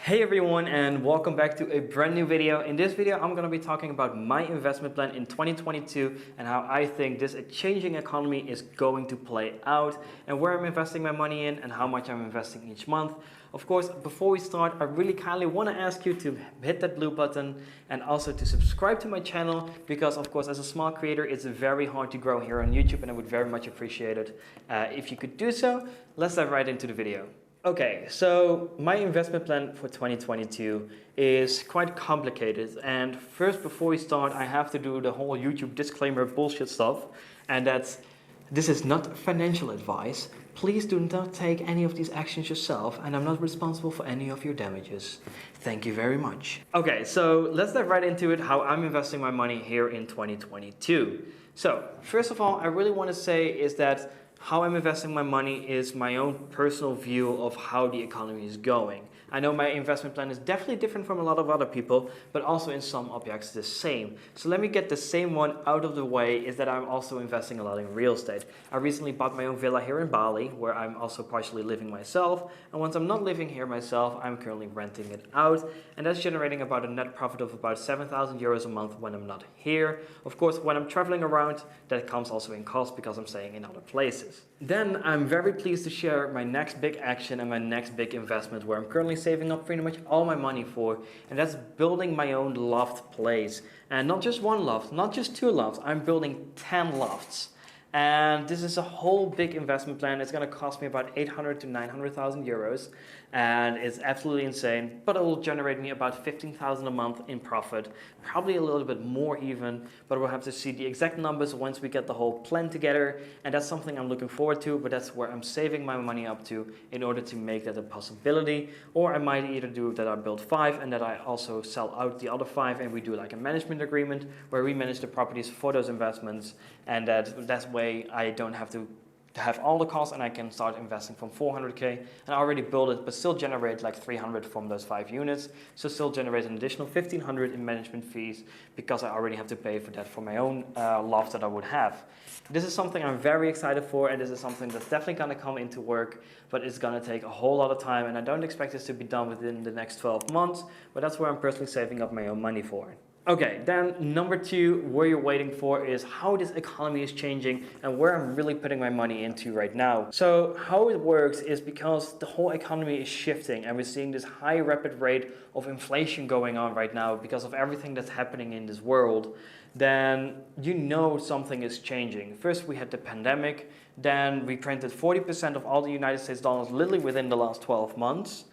Hey everyone, and welcome back to a brand new video. In this video, I'm going to be talking about my investment plan in 2022 and how I think this changing economy is going to play out and where I'm investing my money in and how much I'm investing each month. Of course, before we start, I really kindly want to ask you to hit that blue button and also to subscribe to my channel because, of course, as a small creator, it's very hard to grow here on YouTube and I would very much appreciate it if you could do so. Let's dive right into the video. Okay, so my investment plan for 2022 is quite complicated, and first before we start I have to do the whole YouTube disclaimer bullshit stuff, and this is not financial advice. Please do not take any of these actions yourself, and I'm not responsible for any of your damages. Thank you very much. Okay, so let's dive right into it, how I'm investing my money here in 2022. So first of all, I really want to say is that how I'm investing my money is my own personal view of how the economy is going. I know my investment plan is definitely different from a lot of other people, but also in some objects the same. So let me get the same one out of the way, is that I'm also investing a lot in real estate. I recently bought my own villa here in Bali, where I'm also partially living myself. And once I'm not living here myself, I'm currently renting it out. And that's generating about a net profit of about 7,000 euros a month when I'm not here. Of course, when I'm traveling around, that comes also in cost because I'm staying in other places. Then I'm very pleased to share my next big action and my next big investment where I'm currently saving up pretty much all my money for, and that's building my own loft place. And not just one loft, not just two lofts, I'm building 10 lofts. And this is a whole big investment plan. It's going to cost me about 800 to 900,000 euros. And it's absolutely insane, but it will generate me about 15,000 a month in profit, probably a little bit more even, but we'll have to see the exact numbers once we get the whole plan together. And that's something I'm looking forward to, but that's where I'm saving my money up to in order to make that a possibility. Or I might either do that I build 5 and that I also sell out the other 5 and we do like a management agreement where we manage the properties for those investments, and that's way I don't have to have all the costs and I can start investing from 400k and I already build it, but still generate like 300 from those 5 units. So still generate an additional 1,500 in management fees because I already have to pay for that for my own loft that I would have. This is something I'm very excited for, and this is something that's definitely going to come into work, but it's going to take a whole lot of time, and I don't expect this to be done within the next 12 months, but that's where I'm personally saving up my own money for. Okay, then number 2, where you're waiting for, is how this economy is changing and where I'm really putting my money into right now. So how it works is because the whole economy is shifting and we're seeing this high rapid rate of inflation going on right now because of everything that's happening in this world, then you know something is changing. First we had the pandemic, then we printed 40% of all the United States dollars literally within the last 12 months.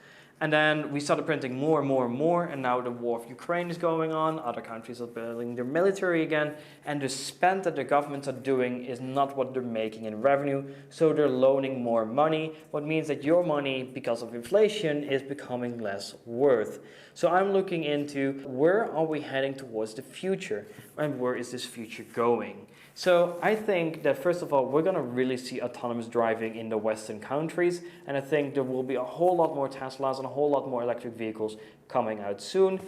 And then we started printing more and more and more, and now the war of Ukraine is going on, other countries are building their military again, and the spend that the governments are doing is not what they're making in revenue, so they're loaning more money, what means that your money, because of inflation, is becoming less worth. So I'm looking into where are we heading towards the future, and where is this future going? So I think that first of all, we're going to really see autonomous driving in the Western countries, and I think there will be a whole lot more Teslas and a whole lot more electric vehicles coming out soon.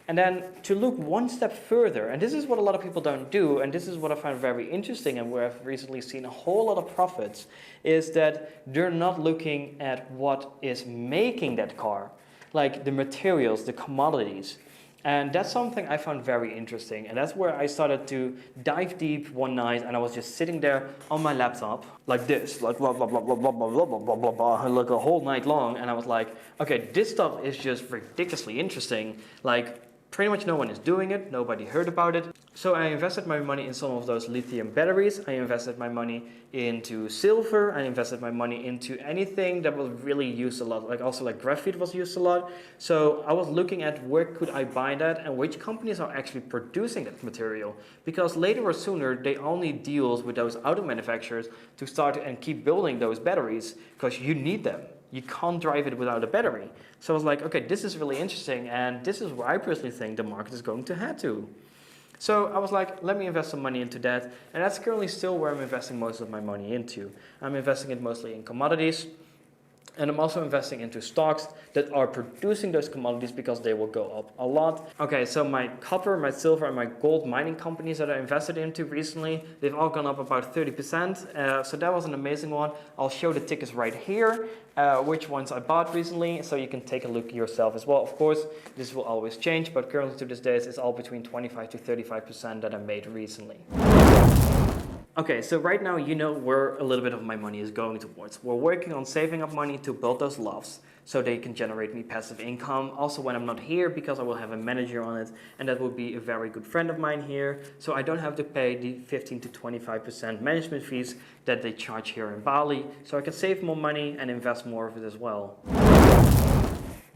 And then to look one step further, and this is what a lot of people don't do, and this is what I find very interesting and where I've recently seen a whole lot of profits, is that they're not looking at what is making that car, like the materials, the commodities. And that's something I found very interesting, and that's where I started to dive deep one night, and I was just sitting there on my laptop like this, like blah blah blah blah blah blah blah blah blah blah, like a whole night long, and I was like, okay, this stuff is just ridiculously interesting. Like pretty much no one is doing it, nobody heard about it. So I invested my money in some of those lithium batteries, I invested my money into silver, I invested my money into anything that was really used a lot, like also like graphite was used a lot. So I was looking at where could I buy that and which companies are actually producing that material, because later or sooner they all need deals with those auto manufacturers to start and keep building those batteries because you need them. You can't drive it without a battery. So I was like, okay, this is really interesting, and this is where I personally think the market is going to head to. So I was like, let me invest some money into that, and that's currently still where I'm investing most of my money into. I'm investing it mostly in commodities, And I'm also investing into stocks that are producing those commodities because they will go up a lot. Okay, so my copper, my silver, and my gold mining companies that I invested into recently, they've all gone up about 30%. So that was an amazing one. I'll show the tickets right here, which ones I bought recently, so you can take a look yourself as well. Of course, this will always change, but currently to this day, it's all between 25 to 35% that I made recently. Okay, so right now you know where a little bit of my money is going towards. We're working on saving up money to build those lofts so they can generate me passive income. Also when I'm not here, because I will have a manager on it, and that will be a very good friend of mine here. So I don't have to pay the 15 to 25% management fees that they charge here in Bali. So I can save more money and invest more of it as well.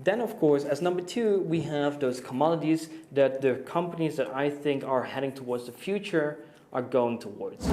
Then, of course, as number two, we have those commodities that the companies that I think are heading towards the future are going towards.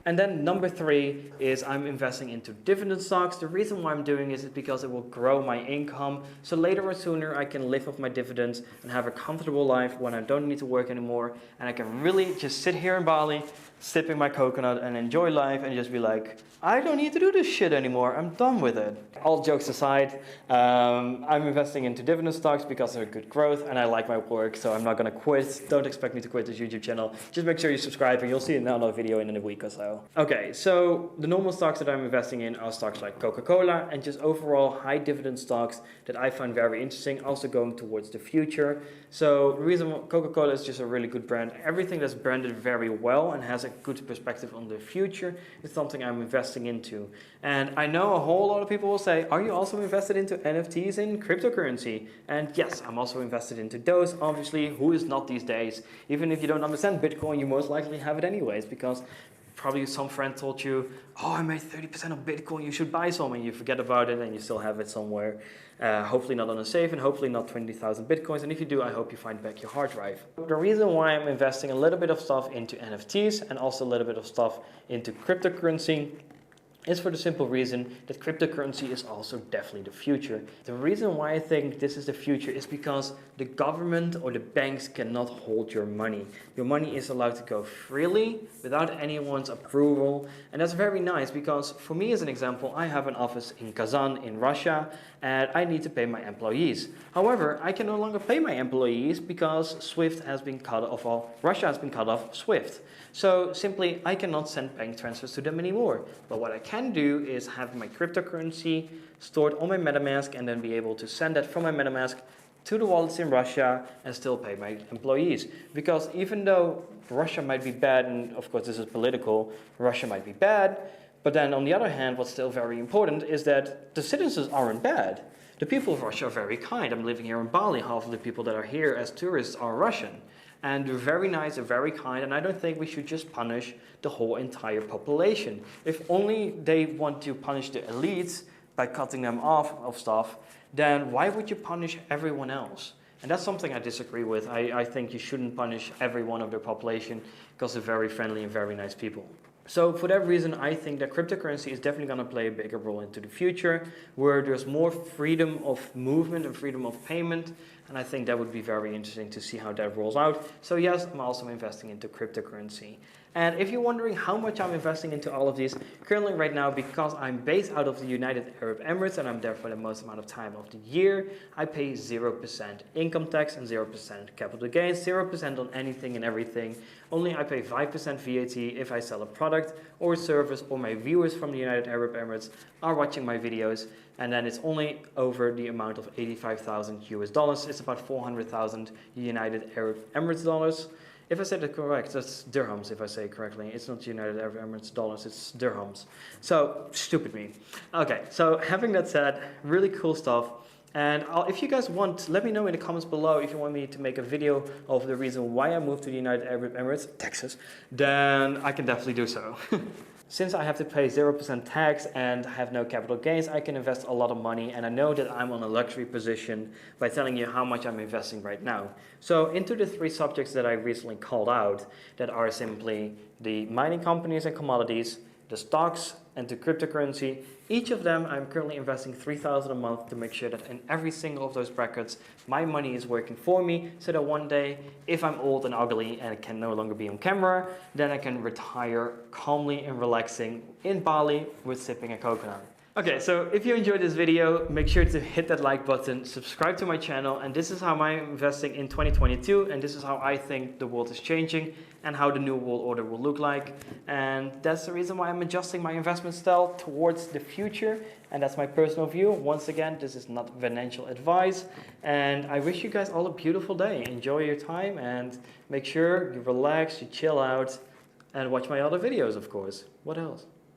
And then number three is I'm investing into dividend stocks. The reason why I'm doing this is because it will grow my income. So later or sooner I can live off my dividends and have a comfortable life when I don't need to work anymore. And I can really just sit here in Bali, sipping my coconut and enjoy life and just be like, I don't need to do this shit anymore. I'm done with it. All jokes aside, I'm investing into dividend stocks because they're good growth and I like my work, so I'm not going to quit. Don't expect me to quit this YouTube channel. Just make sure you subscribe and you'll see another video in a week or so. Okay, so the normal stocks that I'm investing in are stocks like Coca-Cola and just overall high dividend stocks that I find very interesting, also going towards the future. So the reason Coca-Cola is just a really good brand. Everything that's branded very well and has a good perspective on the future is something I'm investing into. And I know a whole lot of people will say, are you also invested into NFTs and cryptocurrency? And yes, I'm also invested into those. Obviously, who is not these days? Even if you don't understand Bitcoin, you most likely have it anyways, because probably some friend told you, oh, I made 30% of Bitcoin, you should buy some, and you forget about it and you still have it somewhere. Hopefully not on a safe and hopefully not 20,000 Bitcoins. And if you do, I hope you find back your hard drive. The reason why I'm investing a little bit of stuff into NFTs and also a little bit of stuff into cryptocurrency is for the simple reason that cryptocurrency is also definitely the future. The reason why I think this is the future is because the government or the banks cannot hold your money. Your money is allowed to go freely without anyone's approval. And that's very nice because for me as an example, I have an office in Kazan in Russia and I need to pay my employees. However, I can no longer pay my employees because SWIFT has been cut off, or Russia has been cut off SWIFT. So simply, I cannot send bank transfers to them anymore. But what I can do is have my cryptocurrency stored on my MetaMask and then be able to send that from my MetaMask to the wallets in Russia and still pay my employees. Because even though Russia might be bad, and of course this is political, Russia might be bad, but then on the other hand, what's still very important is that the citizens aren't bad. The people of Russia are very kind. I'm living here in Bali. Half of the people that are here as tourists are Russian. And they're very nice, they're very kind, and I don't think we should just punish the whole entire population. If only they want to punish the elites by cutting them off of stuff, then why would you punish everyone else? And that's something I disagree with. I think you shouldn't punish every one of their population because they're very friendly and very nice people. So for that reason, I think that cryptocurrency is definitely going to play a bigger role into the future, where there's more freedom of movement and freedom of payment. And I think that would be very interesting to see how that rolls out. So yes, I'm also investing into cryptocurrency. And if you're wondering how much I'm investing into all of these, currently right now, because I'm based out of the United Arab Emirates and I'm there for the most amount of time of the year, I pay 0% income tax and 0% capital gains, 0% on anything and everything. Only I pay 5% VAT if I sell a product or a service, or my viewers from the United Arab Emirates are watching my videos. And then it's only over the amount of 85,000 US dollars. It's about 400,000 United Arab Emirates dollars. If I said it correct, that's dirhams if I say it correctly. It's not United Arab Emirates dollars, it's dirhams. So, stupid me. Okay, so having that said, really cool stuff. And if you guys want, let me know in the comments below if you want me to make a video of the reason why I moved to the United Arab Emirates, Texas, then I can definitely do so. Since I have to pay 0% tax and have no capital gains, I can invest a lot of money, and I know that I'm on a luxury position by telling you how much I'm investing right now. So into the three subjects that I recently called out, that are simply the mining companies and commodities, the stocks, and the cryptocurrency, each of them I'm currently investing $3,000 a month to make sure that in every single of those brackets, my money is working for me, so that one day, if I'm old and ugly and can no longer be on camera, then I can retire calmly and relaxing in Bali with sipping a coconut. Okay, so if you enjoyed this video, make sure to hit that like button, subscribe to my channel, and this is how I'm investing in 2022, and this is how I think the world is changing and how the new world order will look like. And that's the reason why I'm adjusting my investment style towards the future, and that's my personal view. Once again, this is not financial advice, and I wish you guys all a beautiful day. Enjoy your time and make sure you relax, you chill out, and watch my other videos, of course. What else?